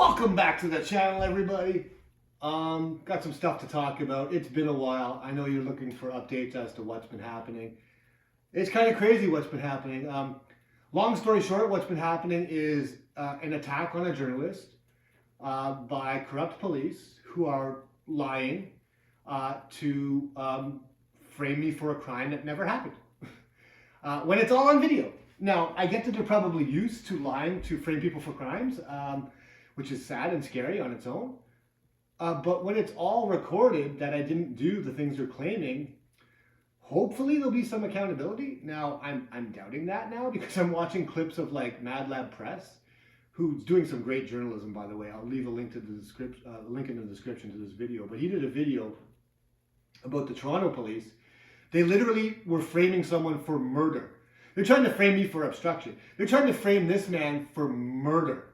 Welcome back to the channel, everybody. Got some stuff to talk about. It's been a while. I know you're looking for updates as to what's been happening. It's kind of crazy what's been happening. Long story short, what's been happening is an attack on a journalist by corrupt police who are lying to frame me for a crime that never happened. When it's all on video. Now, I get that they're probably used to lying to frame people for crimes, which is sad and scary on its own. But when it's all recorded that I didn't do the things they're claiming, hopefully there'll be some accountability. Now, I'm doubting that now because I'm watching clips of like MadLab Press, who's doing some great journalism, by the way. I'll leave a link to the description, link in the description to this video. But he did a video about the Toronto police. They literally were framing someone for murder. They're trying to frame me for obstruction. They're trying to frame this man for murder.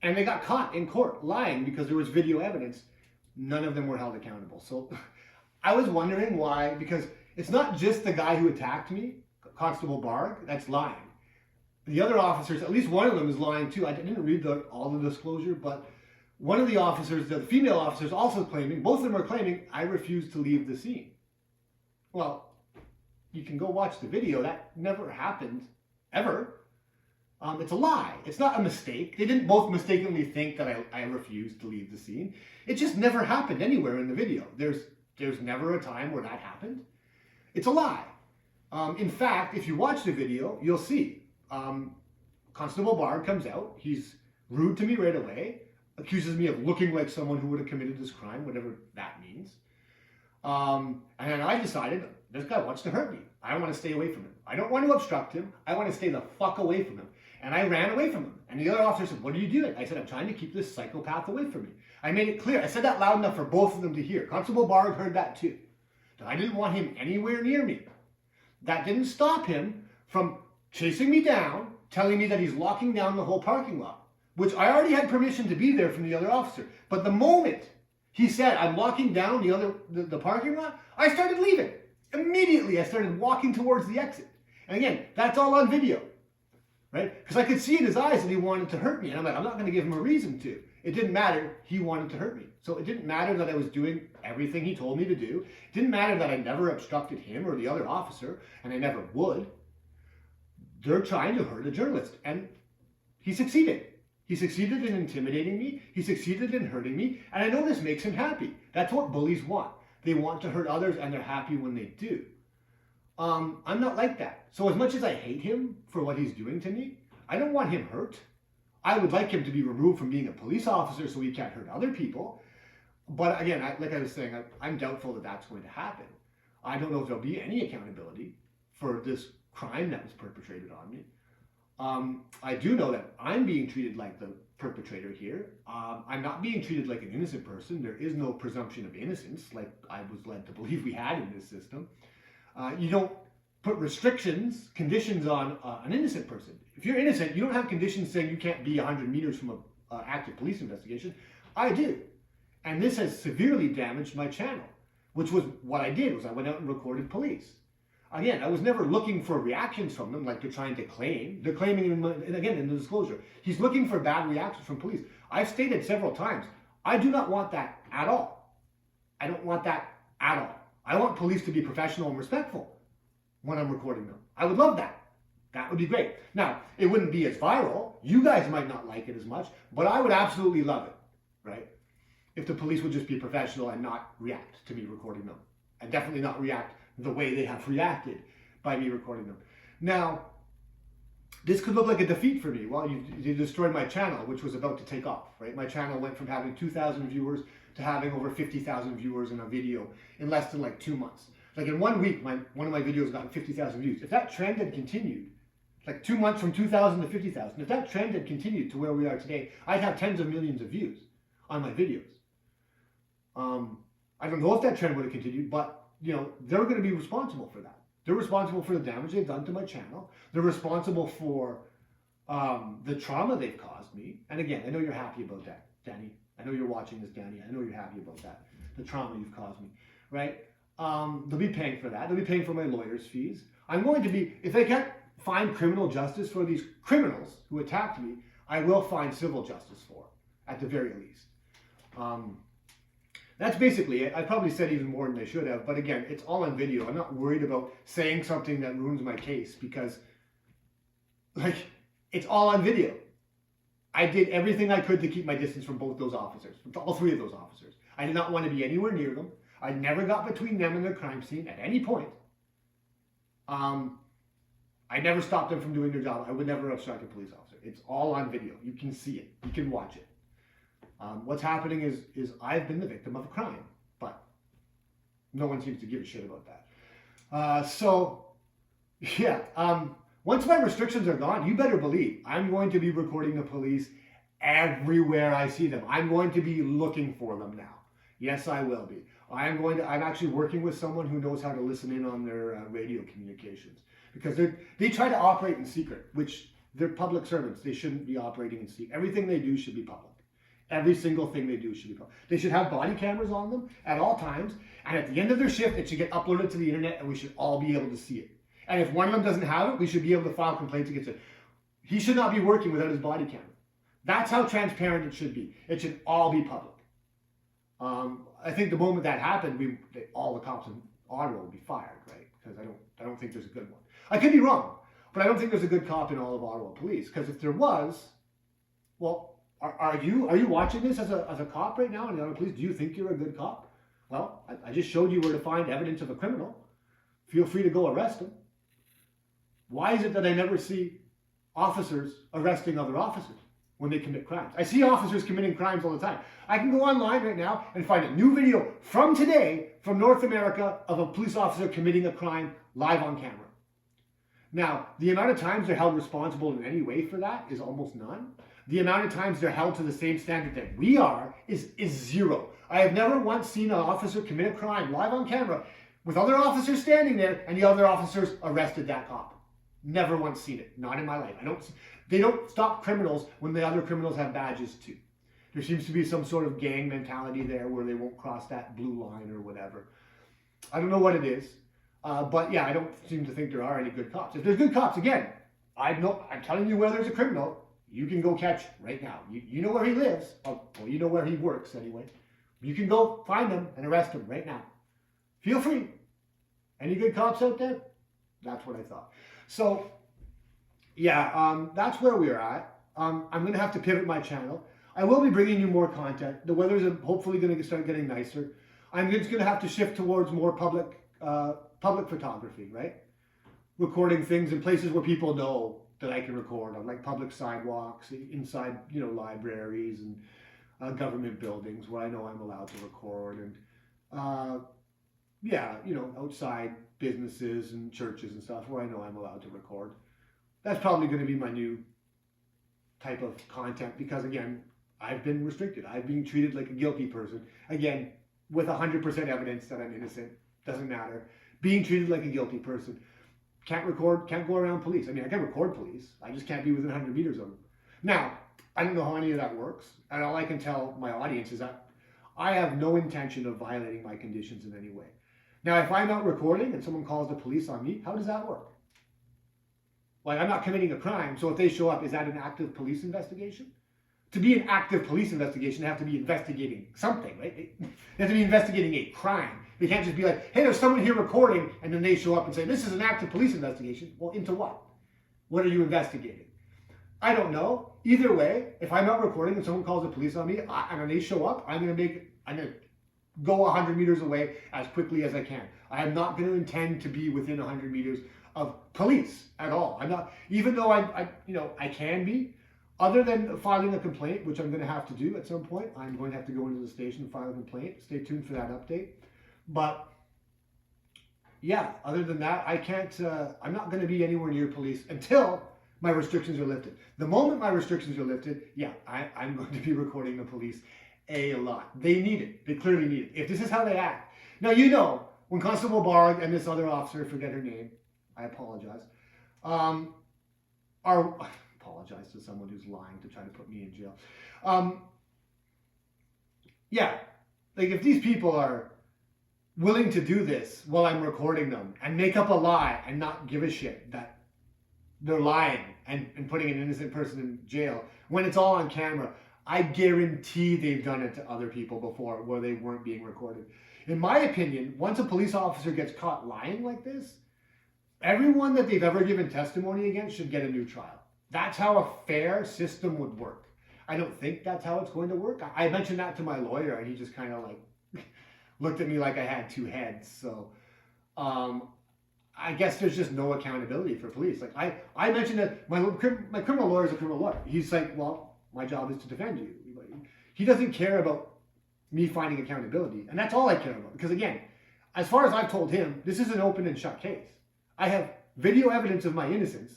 And they got caught in court lying because there was video evidence. None of them were held accountable. So I was wondering why, because it's not just the guy who attacked me, Constable Bargh, that's lying. The other officers, at least one of them is lying too. I didn't read all the disclosure, but one of the officers, the female officers, also claiming, both of them are claiming, I refused to leave the scene. Well, you can go watch the video. That never happened, ever. It's a lie. It's not a mistake. They didn't both mistakenly think that I refused to leave the scene. It just never happened anywhere in the video. There's never a time where that happened. It's a lie. In fact, if you watch the video, you'll see Constable Bargh comes out. He's rude to me right away, accuses me of looking like someone who would have committed this crime, whatever that means. And then I decided, this guy wants to hurt me. I want to stay away from him. I don't want to obstruct him. I want to stay the fuck away from him. And I ran away from him. And the other officer said, what are you doing? I said, I'm trying to keep this psychopath away from me. I made it clear. I said that loud enough for both of them to hear. Constable Bargh heard that too. That I didn't want him anywhere near me. That didn't stop him from chasing me down, telling me that he's locking down the whole parking lot, which I already had permission to be there from the other officer. But the moment he said, I'm locking down the parking lot, I started leaving. Immediately, I started walking towards the exit. And again, that's all on video, right? Because I could see in his eyes that he wanted to hurt me. And I'm like, I'm not going to give him a reason to. It didn't matter. He wanted to hurt me. So it didn't matter that I was doing everything he told me to do. It didn't matter that I never obstructed him or the other officer, and I never would. They're trying to hurt a journalist. And he succeeded. He succeeded in intimidating me. He succeeded in hurting me. And I know this makes him happy. That's what bullies want. They want to hurt others, and they're happy when they do. I'm not like that. So as much as I hate him for what he's doing to me, I don't want him hurt. I would like him to be removed from being a police officer so he can't hurt other people. But again, like I was saying, I'm doubtful that that's going to happen. I don't know if there'll be any accountability for this crime that was perpetrated on me. I do know that I'm being treated like the perpetrator here. I'm not being treated like an innocent person. There is no presumption of innocence like I was led to believe we had in this system. You don't put restrictions, conditions on an innocent person. If you're innocent, you don't have conditions saying you can't be 100 meters from an active police investigation. I do. And this has severely damaged my channel, which was what I did, was I went out and recorded police. Again, I was never looking for reactions from them like they're trying to claim. They're claiming, and again, in the disclosure, he's looking for bad reactions from police. I've stated several times, I do not want that at all. I don't want that at all. I want police to be professional and respectful when I'm recording them. I would love that. That would be great. Now, it wouldn't be as viral. You guys might not like it as much, but I would absolutely love it, right? If the police would just be professional and not react to me recording them. And definitely not react the way they have reacted by me recording them. Now, this could look like a defeat for me. Well, you destroyed my channel, which was about to take off, right? My channel went from having 2,000 viewers to having over 50,000 viewers in a video in less than like 2 months. Like in 1 week, one of my videos got 50,000 views. If that trend had continued, like 2 months from 2,000 to 50,000, if that trend had continued to where we are today, I'd have tens of millions of views on my videos. I don't know if that trend would have continued, but you know, they're going to be responsible for that. They're responsible for the damage they've done to my channel. They're responsible for the trauma they've caused me. And again, I know you're happy about that, Danny. I know you're watching this, Danny. I know you're happy about that. The trauma you've caused me, right? They'll be paying for that. They'll be paying for my lawyer's fees. I'm going to be, if they can't find criminal justice for these criminals who attacked me, I will find civil justice for, at the very least. That's basically it. I probably said even more than I should have, but again, it's all on video. I'm not worried about saying something that ruins my case because, like, it's all on video. I did everything I could to keep my distance from both those officers, from all three of those officers. I did not want to be anywhere near them. I never got between them and their crime scene at any point. I never stopped them from doing their job. I would never obstruct a police officer. It's all on video. You can see it. You can watch it. What's happening is I've been the victim of a crime, but no one seems to give a shit about that. Once my restrictions are gone, you better believe I'm going to be recording the police everywhere I see them. I'm going to be looking for them now. Yes, I will be. I'm actually working with someone who knows how to listen in on their radio communications because they try to operate in secret, which they're public servants. They shouldn't be operating in secret. Everything they do should be public. Every single thing they do should be public. They should have body cameras on them at all times, and at the end of their shift, it should get uploaded to the internet, and we should all be able to see it. And if one of them doesn't have it, we should be able to file complaints against it. He should not be working without his body camera. That's how transparent it should be. It should all be public. I think the moment that happened, all the cops in Ottawa would be fired, right? Because I don't think there's a good one. I could be wrong, but I don't think there's a good cop in all of Ottawa police. Because if there was, well, are you watching this as a cop right now in the Ottawa police? Do you think you're a good cop? Well, I just showed you where to find evidence of a criminal. Feel free to go arrest him. Why is it that I never see officers arresting other officers when they commit crimes? I see officers committing crimes all the time. I can go online right now and find a new video from today from North America of a police officer committing a crime live on camera. Now, the amount of times they're held responsible in any way for that is almost none. The amount of times they're held to the same standard that we are is zero. I have never once seen an officer commit a crime live on camera with other officers standing there and the other officers arrested that cop. Never once seen it. Not in my life. They don't stop criminals when the other criminals have badges too. There seems to be some sort of gang mentality there where they won't cross that blue line or whatever. I don't know what it is. But yeah, I don't seem to think there are any good cops. If there's good cops, again, I'm telling you where there's a criminal, you can go catch right now. You know where he lives. Well, you know where he works anyway. You can go find him and arrest him right now. Feel free. Any good cops out there? That's what I thought. So, yeah, that's where we're at. I'm going to have to pivot my channel. I will be bringing you more content. The weather's hopefully going to start getting nicer. I'm just going to have to shift towards more public photography, right? Recording things in places where people know that I can record on, like public sidewalks, inside, libraries and government buildings where I know I'm allowed to record, and outside businesses and churches and stuff where I know I'm allowed to record. That's probably going to be my new type of content because, again, I've been restricted. I've been treated like a guilty person. Again, with 100% evidence that I'm innocent. Doesn't matter. Being treated like a guilty person. Can't record, can't go around police. I mean, I can record police. I just can't be within 100 meters of them. Now, I don't know how any of that works. And all I can tell my audience is that I have no intention of violating my conditions in any way. Now, if I'm out recording and someone calls the police on me, how does that work? Like, I'm not committing a crime, so if they show up, is that an active police investigation? To be an active police investigation, they have to be investigating something, right? They have to be investigating a crime. They can't just be like, hey, there's someone here recording, and then they show up and say, this is an active police investigation. Well, into what? What are you investigating? I don't know. Either way, if I'm out recording and someone calls the police on me, and when they show up, I'm going to go 100 meters away as quickly as I can. I am not going to intend to be within 100 meters of police at all. I'm not, even though I can be. Other than filing a complaint, which I'm going to have to do at some point, I'm going to have to go into the station and file a complaint. Stay tuned for that update. But yeah, other than that, I can't, I'm not going to be anywhere near police until my restrictions are lifted. The moment my restrictions are lifted, yeah, I'm going to be recording the police a lot. They need it. They clearly need it. If this is how they act. Now, when Constable Bargh and this other officer, forget her name, I apologize, apologize to someone who's lying to try to put me in jail. If these people are willing to do this while I'm recording them and make up a lie and not give a shit, that they're lying and putting an innocent person in jail when it's all on camera. I guarantee they've done it to other people before where they weren't being recorded. In my opinion, once a police officer gets caught lying like this, everyone that they've ever given testimony against should get a new trial. That's how a fair system would work. I don't think that's how it's going to work. I mentioned that to my lawyer, and he just kind of like looked at me like I had two heads. So I guess there's just no accountability for police. Like I mentioned that my criminal lawyer is a criminal lawyer. He's like, well, my job is to defend you. He doesn't care about me finding accountability, and that's all I care about. Because again, as far as I've told him, this is an open and shut case. I have video evidence of my innocence.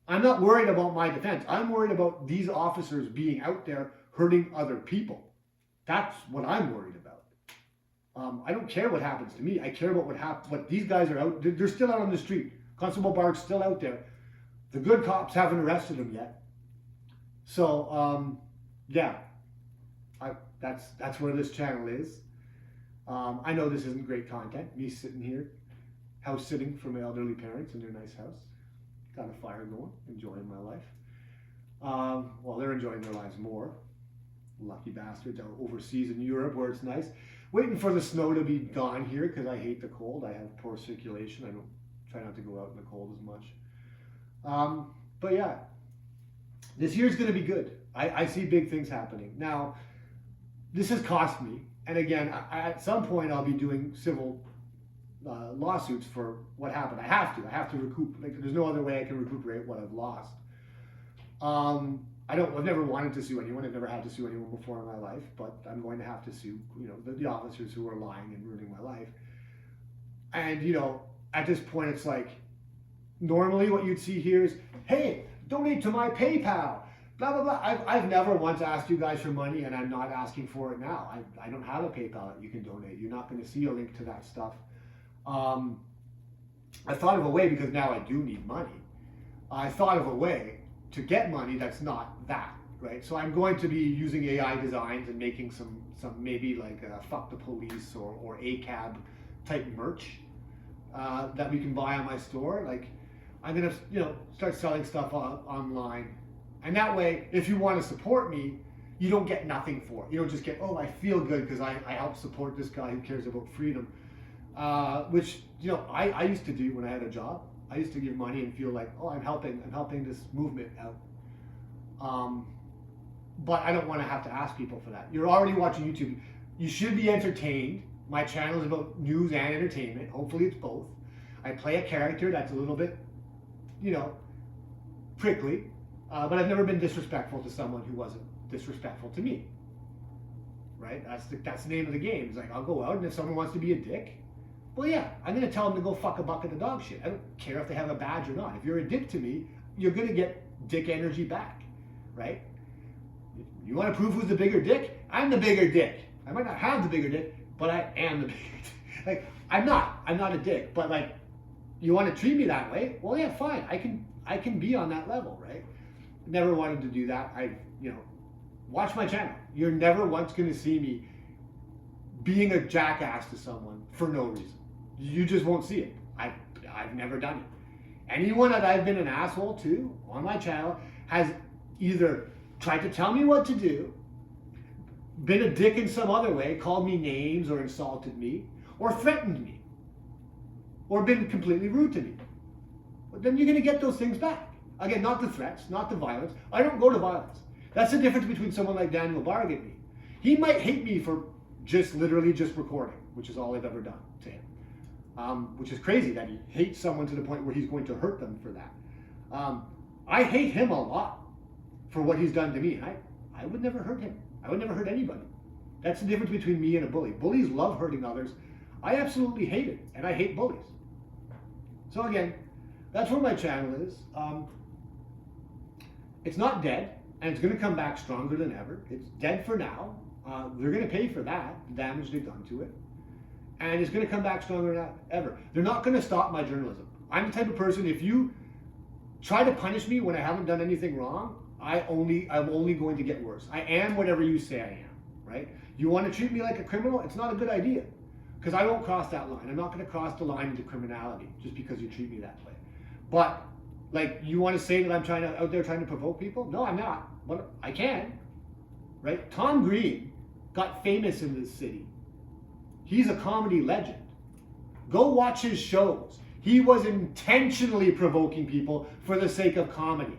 I'm not worried about my defense. I'm worried about these officers being out there hurting other people. That's what I'm worried about. I don't care what happens to me. I care about what these guys are out. They're still out on the street. Constable Bargh's still out there. The good cops haven't arrested him yet. So yeah, that's where this channel is. I know this isn't great content. Me sitting here, house sitting for my elderly parents in their nice house. Got a fire going, enjoying my life. Well, they're enjoying their lives more. Lucky bastards out overseas in Europe where it's nice. Waiting for the snow to be gone here because I hate the cold. I have poor circulation. I don't try not to go out in the cold as much. But yeah, this year's going to be good. I see big things happening. Now, this has cost me. And again, at some point I'll be doing civil lawsuits for what happened. I have to recoup. Like, there's no other way I can recuperate what I've lost. I've never wanted to sue anyone. I've never had to sue anyone before in my life, but I'm going to have to sue, the officers who are lying and ruining my life. And, at this point, it's like, normally what you'd see here is, hey, donate to my PayPal, blah, blah, blah. I've never once asked you guys for money, and I'm not asking for it now. I don't have a PayPal that you can donate. You're not going to see a link to that stuff. I thought of a way, because now I do need money. I thought of a way to get money that's not that, right? So I'm going to be using AI designs and making some maybe like fuck the police or ACAB type merch that we can buy on my store. Like, I'm gonna start selling stuff online, and that way, if you want to support me, you don't get nothing for it. You don't just get, oh, I feel good because I helped support this guy who cares about freedom, which I used to do when I had a job. I used to give money and feel like, oh, I'm helping this movement out. But I don't want to have to ask people for that. You're already watching YouTube. You should be entertained. My channel is about news and entertainment. Hopefully it's both. I play a character that's a little bit, prickly, but I've never been disrespectful to someone who wasn't disrespectful to me. Right? That's the name of the game. It's like, I'll go out, and if someone wants to be a dick, well, yeah, I'm going to tell them to go fuck a bucket of dog shit. I don't care if they have a badge or not. If you're a dick to me, you're going to get dick energy back, right? You want to prove who's the bigger dick? I'm the bigger dick. I might not have the bigger dick, but I am the bigger dick. Like, I'm not a dick, but like, you want to treat me that way? Well, yeah, fine. I can be on that level, right? Never wanted to do that. Watch my channel. You're never once going to see me being a jackass to someone for no reason. You just won't see it. I've never done it. Anyone that I've been an asshole to on my channel has either tried to tell me what to do, been a dick in some other way, called me names or insulted me, or threatened me, or been completely rude to me. But then you're going to get those things back. Again, not the threats, not the violence. I don't go to violence. That's the difference between someone like Daniel Bargh and me. He might hate me for literally just recording, which is all I've ever done to him. Which is crazy that he hates someone to the point where he's going to hurt them for that. I hate him a lot for what he's done to me. I would never hurt him. I would never hurt anybody. That's the difference between me and a bully. Bullies love hurting others. I absolutely hate it, and I hate bullies. So again, that's where my channel is. It's not dead, and it's going to come back stronger than ever. It's dead for now. They're going to pay for that, the damage they've done to it. And it's going to come back stronger than ever. They're not going to stop my journalism. I'm the type of person, if you try to punish me when I haven't done anything wrong, I'm only going to get worse. I am whatever you say I am, right? You want to treat me like a criminal? It's not a good idea, because I won't cross that line. I'm not going to cross the line into criminality just because you treat me that way. But Like, you want to say that I'm out there trying to provoke people? No, I'm not. But I can, right? Tom Green got famous in this city. He's a comedy legend. Go watch his shows. He was intentionally provoking people for the sake of comedy,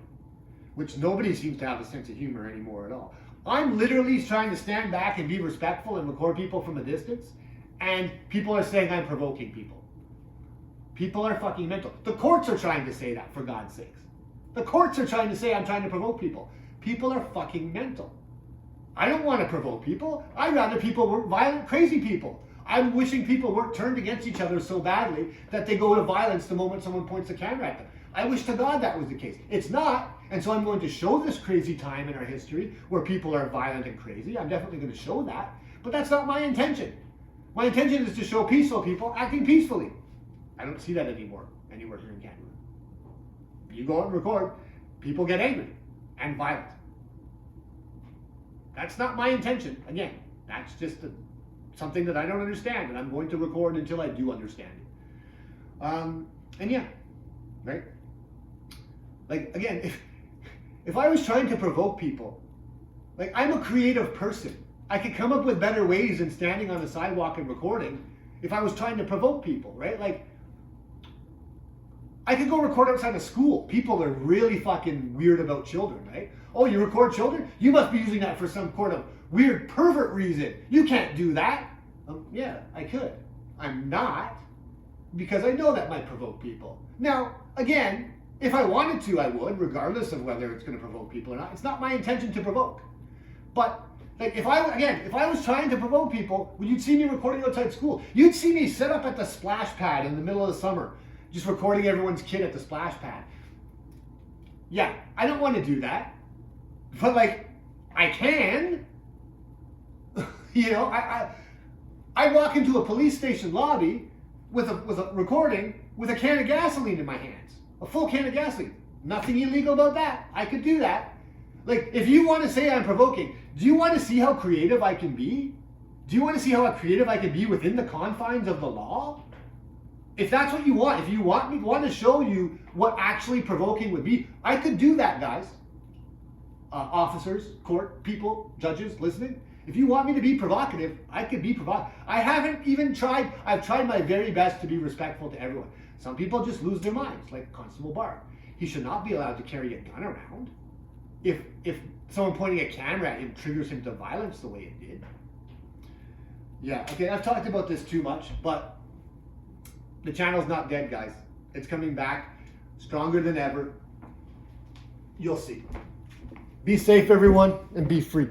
which nobody seems to have a sense of humor anymore at all. I'm literally trying to stand back and be respectful and record people from a distance, and people are saying I'm provoking people. People are fucking mental. The courts are trying to say that, for God's sakes. The courts are trying to say I'm trying to provoke people. People are fucking mental. I don't want to provoke people. I'd rather people were violent, crazy people. I'm wishing people weren't turned against each other so badly that they go to violence the moment someone points a camera at them. I wish to God that was the case. It's not, and so I'm going to show this crazy time in our history where people are violent and crazy. I'm definitely going to show that, but that's not my intention. My intention is to show peaceful people acting peacefully. I don't see that anymore anywhere here in Canada. You go out and record, people get angry and violent. That's not my intention. Again, that's just something that I don't understand, and I'm going to record until I do understand it. And yeah, right? Like, again, if I was trying to provoke people, like, I'm a creative person. I could come up with better ways than standing on the sidewalk and recording if I was trying to provoke people, right? Like, I could go record outside of school. People are really fucking weird about children, right? Oh, you record children? You must be using that for some sort of weird pervert reason. You can't do that. Yeah, I could. I'm not, because I know that might provoke people. Now, again, if I wanted to, I would, regardless of whether it's going to provoke people or not. It's not my intention to provoke. But like, if I was trying to provoke people, when you'd see me recording outside school, you'd see me set up at the splash pad in the middle of the summer, just recording everyone's kid at the splash pad. Yeah, I don't want to do that, but like, I can. You know, I walk into a police station lobby with a recording with a can of gasoline in my hands, a full can of gasoline. Nothing illegal about that. I could do that. Like, if you want to say I'm provoking, do you want to see how creative I can be? Do you want to see how creative I can be within the confines of the law? If that's what you want, if you want to show you what actually provoking would be, I could do that, guys. Officers, court, people, judges listening. If you want me to be provocative, I could be provocative. I haven't even tried. I've tried my very best to be respectful to everyone. Some people just lose their minds, like Constable Bargh. He should not be allowed to carry a gun around. If someone pointing a camera at him triggers him to violence the way it did. Yeah, okay, I've talked about this too much, but the channel's not dead, guys. It's coming back stronger than ever. You'll see. Be safe, everyone, and be free.